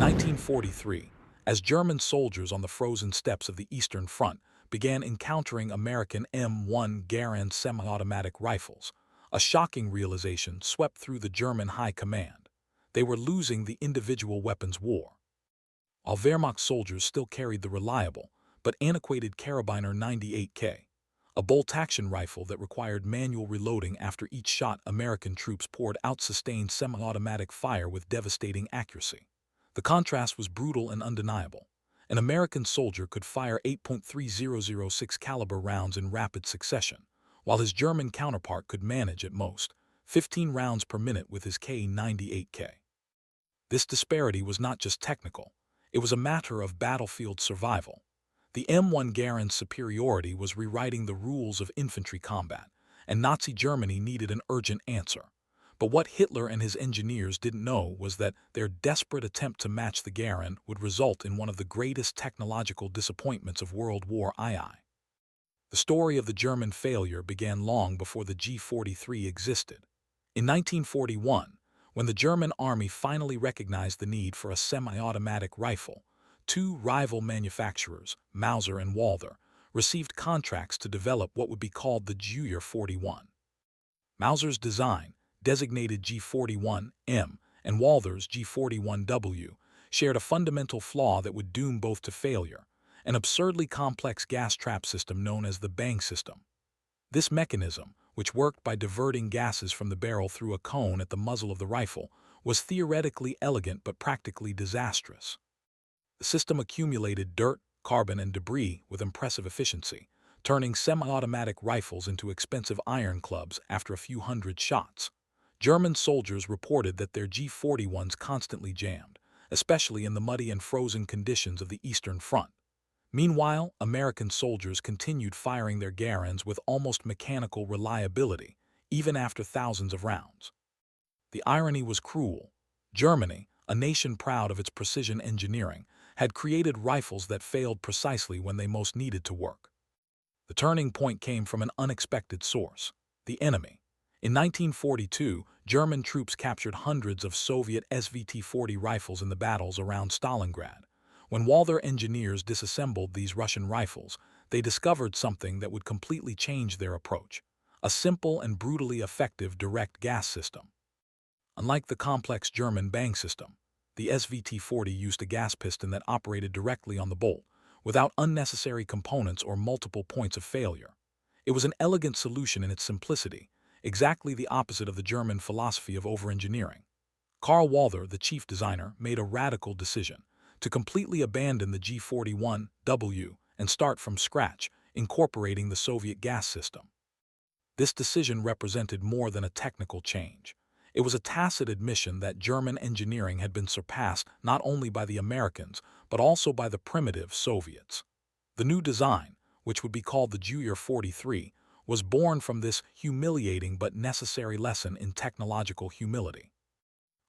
1943, as German soldiers on the frozen steppes of the Eastern Front began encountering American M1 Garand semi-automatic rifles, a shocking realization swept through the German high command. They were losing the individual weapons war. While Wehrmacht soldiers still carried the reliable, but antiquated Karabiner 98K, a bolt-action rifle that required manual reloading after each shot, American troops poured out sustained semi-automatic fire with devastating accuracy. The contrast was brutal and undeniable. An American soldier could fire 8.3006 caliber rounds in rapid succession, while his German counterpart could manage at most 15 rounds per minute with his K98K. This disparity was not just technical, it was a matter of battlefield survival. The M1 Garand's superiority was rewriting the rules of infantry combat, and Nazi Germany needed an urgent answer. But what Hitler and his engineers didn't know was that their desperate attempt to match the Garand would result in one of the greatest technological disappointments of World War II. The story of the German failure began long before the G43 existed. In 1941, when the German army finally recognized the need for a semi-automatic rifle, two rival manufacturers, Mauser and Walther, received contracts to develop what would be called the Gewehr 41. Mauser's design, designated G41M, and Walther's G41W, shared a fundamental flaw that would doom both to failure: an absurdly complex gas trap system known as the bang system. This mechanism, which worked by diverting gases from the barrel through a cone at the muzzle of the rifle, was theoretically elegant but practically disastrous. The system accumulated dirt, carbon, and debris with impressive efficiency, turning semi-automatic rifles into expensive iron clubs after a few hundred shots. German soldiers reported that their G41s constantly jammed, especially in the muddy and frozen conditions of the Eastern Front. Meanwhile, American soldiers continued firing their Garands with almost mechanical reliability, even after thousands of rounds. The irony was cruel. Germany, a nation proud of its precision engineering, had created rifles that failed precisely when they most needed to work. The turning point came from an unexpected source: the enemy. In 1942, German troops captured hundreds of Soviet SVT-40 rifles in the battles around Stalingrad. When Walther engineers disassembled these Russian rifles, they discovered something that would completely change their approach: a simple and brutally effective direct gas system. Unlike the complex German bang system, the SVT-40 used a gas piston that operated directly on the bolt, without unnecessary components or multiple points of failure. It was an elegant solution in its simplicity, exactly the opposite of the German philosophy of over-engineering. Karl Walther, the chief designer, made a radical decision: to completely abandon the G41W and start from scratch, incorporating the Soviet gas system. This decision represented more than a technical change. It was a tacit admission that German engineering had been surpassed not only by the Americans, but also by the primitive Soviets. The new design, which would be called the Gewehr 43, was born from this humiliating but necessary lesson in technological humility.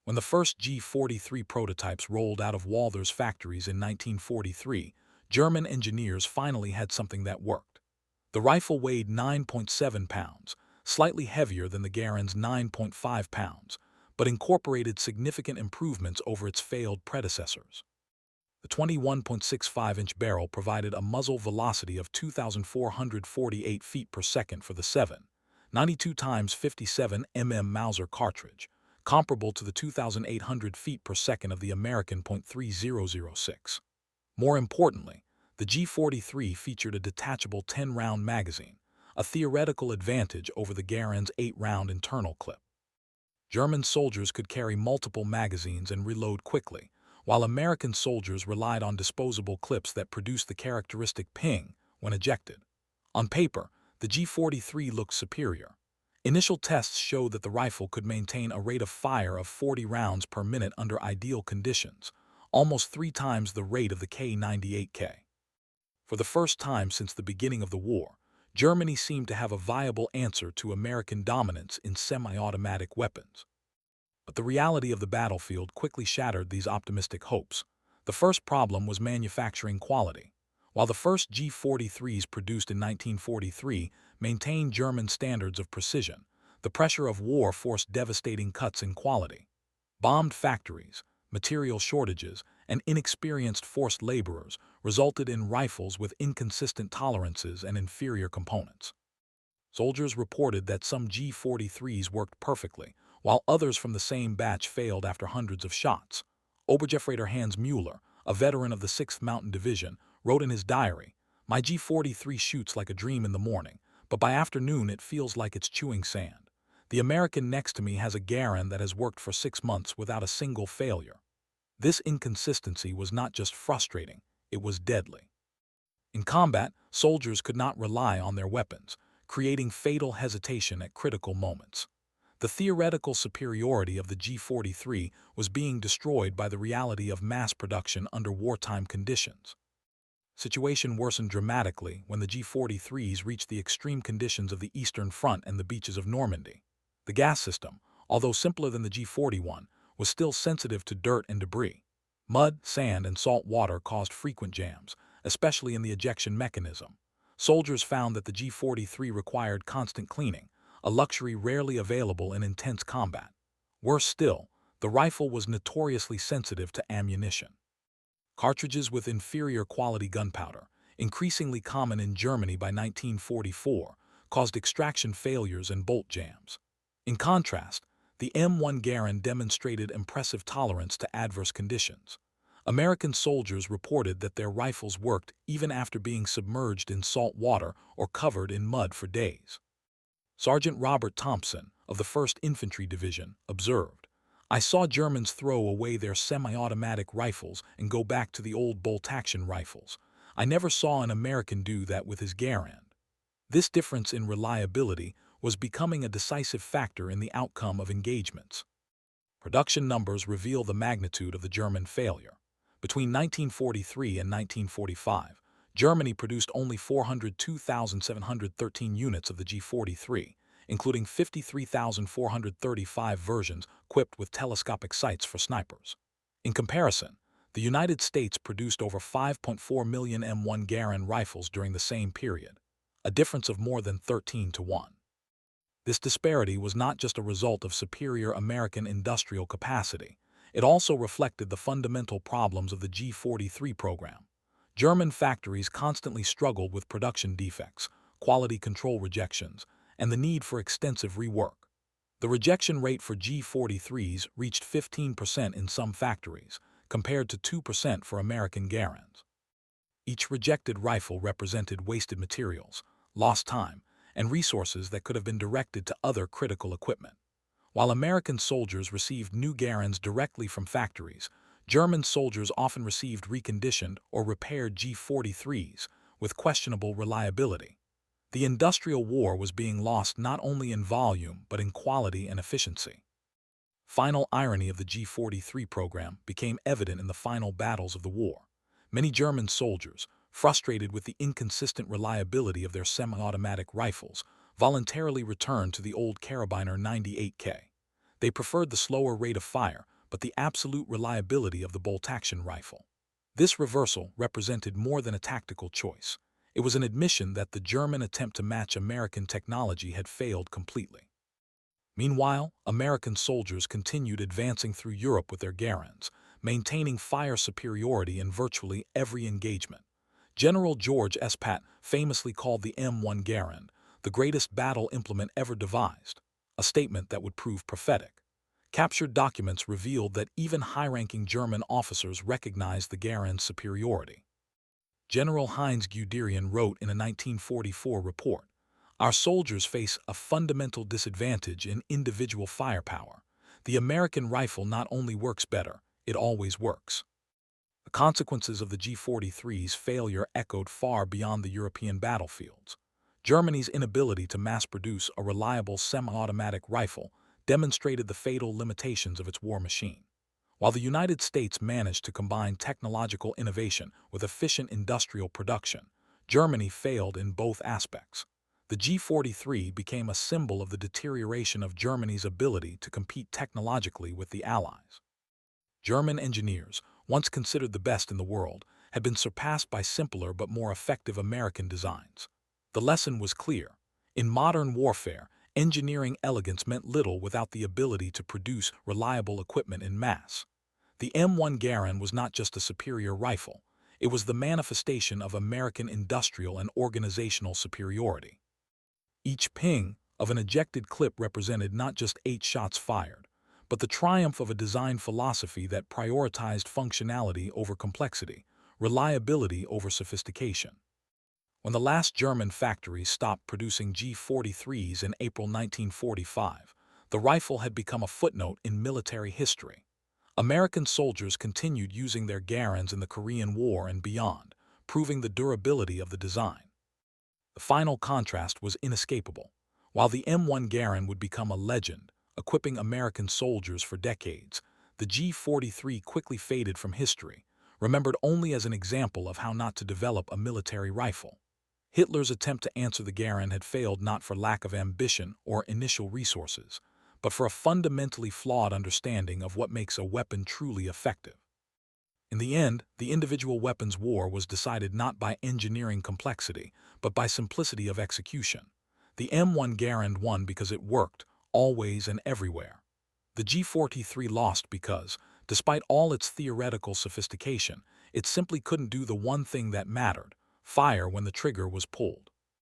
When the first G43 prototypes rolled out of Walther's factories in 1943, German engineers finally had something that worked. The rifle weighed 9.7 pounds, slightly heavier than the Garand's 9.5 pounds, but incorporated significant improvements over its failed predecessors. The 21.65-inch barrel provided a muzzle velocity of 2,448 feet per second for the 7.92 x 57 mm Mauser cartridge, comparable to the 2,800 feet per second of the American .3006. More importantly, the G43 featured a detachable 10-round magazine, a theoretical advantage over the Garand's 8-round internal clip. German soldiers could carry multiple magazines and reload quickly, while American soldiers relied on disposable clips that produced the characteristic ping when ejected. On paper, the G43 looked superior. Initial tests showed that the rifle could maintain a rate of fire of 40 rounds per minute under ideal conditions, almost 3 times the rate of the K98K. For the first time since the beginning of the war, Germany seemed to have a viable answer to American dominance in semi-automatic weapons. But the reality of the battlefield quickly shattered these optimistic hopes. The first problem was manufacturing quality. While the first G43s produced in 1943 maintained German standards of precision, the pressure of war forced devastating cuts in quality. Bombed factories, material shortages, and inexperienced forced laborers resulted in rifles with inconsistent tolerances and inferior components. Soldiers reported that some G43s worked perfectly, while others from the same batch failed after hundreds of shots. Obergefreiter Klaus Mueller, a veteran of the 6th Mountain Division, wrote in his diary, "My G43 shoots like a dream in the morning, but by afternoon it feels like it's chewing sand. The American next to me has a Garand that has worked for 6 months without a single failure." This inconsistency was not just frustrating, it was deadly. In combat, soldiers could not rely on their weapons, creating fatal hesitation at critical moments. The theoretical superiority of the G43 was being destroyed by the reality of mass production under wartime conditions. Situation worsened dramatically when the G43s reached the extreme conditions of the Eastern Front and the beaches of Normandy. The gas system, although simpler than the G41, was still sensitive to dirt and debris. Mud, sand, and salt water caused frequent jams, especially in the ejection mechanism. Soldiers found that the G43 required constant cleaning, a luxury rarely available in intense combat. Worse still, the rifle was notoriously sensitive to ammunition. Cartridges with inferior quality gunpowder, increasingly common in Germany by 1944, caused extraction failures and bolt jams. In contrast, the M1 Garand demonstrated impressive tolerance to adverse conditions. American soldiers reported that their rifles worked even after being submerged in salt water or covered in mud for days. Sergeant Robert Thompson, of the 1st Infantry Division, observed, "I saw Germans throw away their semi-automatic rifles and go back to the old bolt-action rifles. I never saw an American do that with his Garand." This difference in reliability was becoming a decisive factor in the outcome of engagements. Production numbers reveal the magnitude of the German failure. Between 1943 and 1945, Germany produced only 402,713 units of the G43, including 53,435 versions equipped with telescopic sights for snipers. In comparison, the United States produced over 5.4 million M1 Garand rifles during the same period, a difference of more than 13 to 1. This disparity was not just a result of superior American industrial capacity, it also reflected the fundamental problems of the G43 program. German factories constantly struggled with production defects, quality control rejections, and the need for extensive rework. The rejection rate for G43s reached 15% in some factories, compared to 2% for American Garands. Each rejected rifle represented wasted materials, lost time, and resources that could have been directed to other critical equipment. While American soldiers received new Garands directly from factories, German soldiers often received reconditioned or repaired G43s with questionable reliability. The industrial war was being lost not only in volume but in quality and efficiency. Final irony of the G43 program became evident in the final battles of the war. Many German soldiers, frustrated with the inconsistent reliability of their semi-automatic rifles, voluntarily returned to the old Karabiner 98K. They preferred the slower rate of fire, but the absolute reliability of the bolt-action rifle. This reversal represented more than a tactical choice. It was an admission that the German attempt to match American technology had failed completely. Meanwhile, American soldiers continued advancing through Europe with their Garands, maintaining fire superiority in virtually every engagement. General George S. Patton famously called the M1 Garand the greatest battle implement ever devised, a statement that would prove prophetic. Captured documents revealed that even high-ranking German officers recognized the Garand's superiority. General Heinz Guderian wrote in a 1944 report, "Our soldiers face a fundamental disadvantage in individual firepower. The American rifle not only works better, it always works." The consequences of the G43's failure echoed far beyond the European battlefields. Germany's inability to mass-produce a reliable semi-automatic rifle demonstrated the fatal limitations of its war machine. While the United States managed to combine technological innovation with efficient industrial production, Germany failed in both aspects. The G43 became a symbol of the deterioration of Germany's ability to compete technologically with the Allies. German engineers, once considered the best in the world, had been surpassed by simpler but more effective American designs. The lesson was clear. In modern warfare, engineering elegance meant little without the ability to produce reliable equipment in mass. The M1 Garand was not just a superior rifle, it was the manifestation of American industrial and organizational superiority. Each ping of an ejected clip represented not just 8 shots fired, but the triumph of a design philosophy that prioritized functionality over complexity, reliability over sophistication. When the last German factories stopped producing G43s in April 1945, the rifle had become a footnote in military history. American soldiers continued using their Garands in the Korean War and beyond, proving the durability of the design. The final contrast was inescapable. While the M1 Garand would become a legend, equipping American soldiers for decades, the G43 quickly faded from history, remembered only as an example of how not to develop a military rifle. Hitler's attempt to answer the Garand had failed not for lack of ambition or initial resources, but for a fundamentally flawed understanding of what makes a weapon truly effective. In the end, the individual weapons war was decided not by engineering complexity, but by simplicity of execution. The M1 Garand won because it worked, always and everywhere. The G43 lost because, despite all its theoretical sophistication, it simply couldn't do the one thing that mattered: fire when the trigger was pulled.